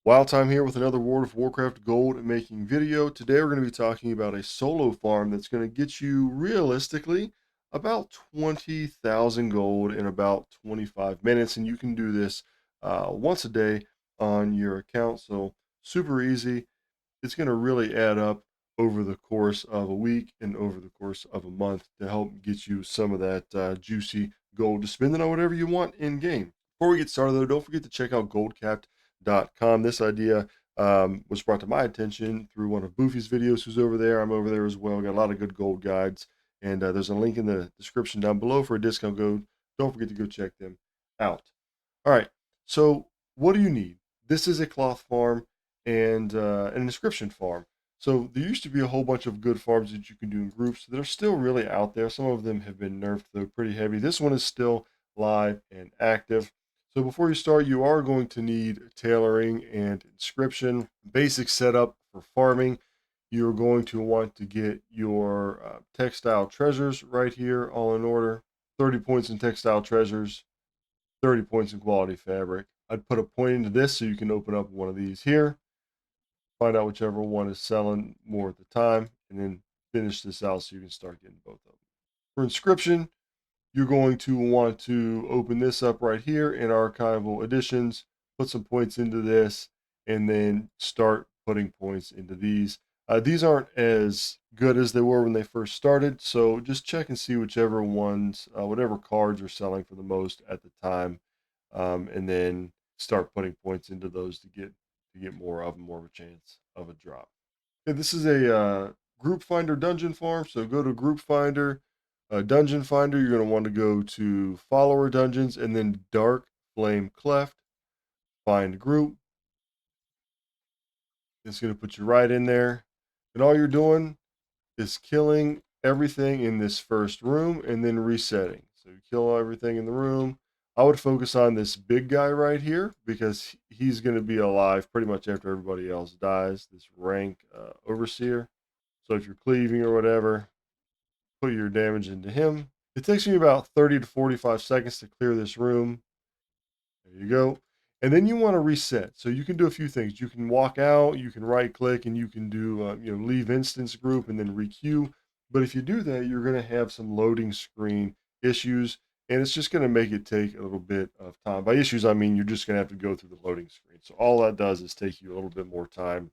Wild Time here with another World of Warcraft gold making video. Today we're going to be talking about a solo farm that's going to get you realistically about 20,000 gold in about 25 minutes, and you can do this once a day on your account. So super easy. It's going to really add up over the course of a week and over the course of a month to help get you some of that juicy gold to spend it on whatever you want in game. Before we get started, though, don't forget to check out goldcapped.com. This idea was brought to my attention through one of Boofy's videos, who's over there. I'm over there as well. Got a lot of good gold guides, and there's a link in the description down below for a discount code. Don't forget to go check them out. All right, so what do you need? This is a cloth farm and an inscription farm. So there used to be a whole bunch of good farms that you can do in groups that are still really out there. Some of them have been nerfed, though, pretty heavy. This one is still live and active. So before you start, you are going to need tailoring and inscription, basic setup for farming. You're going to want to get your textile treasures right here, all in order. 30 points in textile treasures, 30 points in quality fabric. I'd put a point into this so you can open up one of these here, find out whichever one is selling more at the time, and then finish this out so you can start getting both of them. For inscription, you're going to want to open this up right here in archival editions, put some points into this, and then start putting points into these. These aren't as good as they were when they first started, so just check and see whichever ones, whatever cards are selling for the most at the time, and then start putting points into those to get more of them, more of a chance of a drop. Okay, this is a group finder dungeon farm, so go to group finder, dungeon finder. You're going to want to go to follower dungeons and then dark flame cleft, find group. It's going to put you right in there, and all you're doing is killing everything in this first room and then resetting. So you kill everything in the room. I would focus on this big guy right here because he's going to be alive pretty much after everybody else dies, this rank overseer. So if you're cleaving or whatever, put your damage into him. It takes me about 30 to 45 seconds to clear this room. There you go. And then you want to reset. So you can do a few things. You can walk out, you can right click, and you can do leave instance group and then requeue. But if you do that, you're going to have some loading screen issues, and it's just going to make it take a little bit of time. By issues, I mean you're just going to have to go through the loading screen. So all that does is take you a little bit more time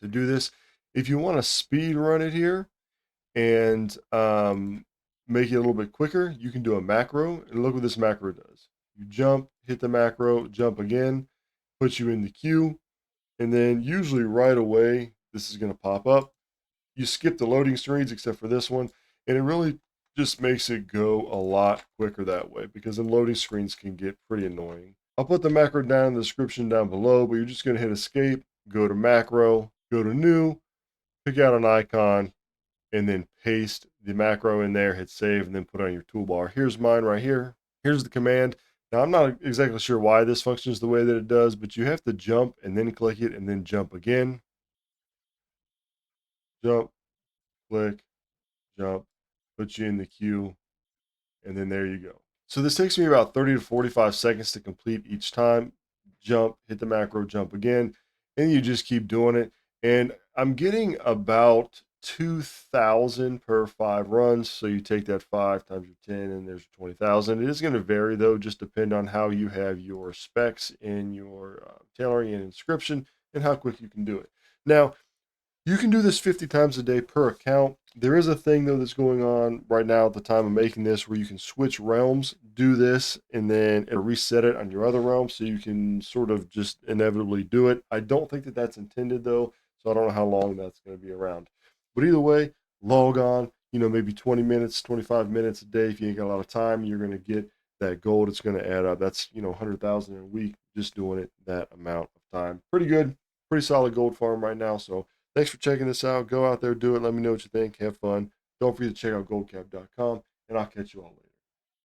to do this. If you want to speed run it here and make it a little bit quicker, you can do a macro. And look what this macro does. You jump, hit the macro, jump again, puts you in the queue, and then usually right away, this is going to pop up. You skip the loading screens except for this one, and it really just makes it go a lot quicker that way because then loading screens can get pretty annoying. I'll put the macro down in the description down below, but you're just going to hit escape, go to macro, go to new, pick out an icon, and then paste the macro in there, hit save, and then put it on your toolbar. Here's mine right here. Here's the command. Now, I'm not exactly sure why this functions the way that it does, but you have to jump and then click it and then jump again. Jump, click, jump, put you in the queue, and then there you go. So this takes me about 30 to 45 seconds to complete each time. Jump, hit the macro, jump again, and you just keep doing it. And I'm getting about 2,000 per 5 runs. So you take that 5 times your 10, and there's 20,000. It is going to vary, though, just depend on how you have your specs in your tailoring and inscription and how quick you can do it. Now, you can do this 50 times a day per account. There is a thing, though, that's going on right now at the time of making this where you can switch realms, do this, and then it'll reset it on your other realm so you can sort of just inevitably do it. I don't think that that's intended, though, so I don't know how long that's going to be around. But either way, log on, maybe 20 minutes, 25 minutes a day. If you ain't got a lot of time, you're going to get that gold. It's going to add up. That's, 100,000 in a week just doing it that amount of time. Pretty good, pretty solid gold farm right now, so thanks for checking this out. Go out there, do it. Let me know what you think. Have fun. Don't forget to check out goldcap.com, and I'll catch you all later.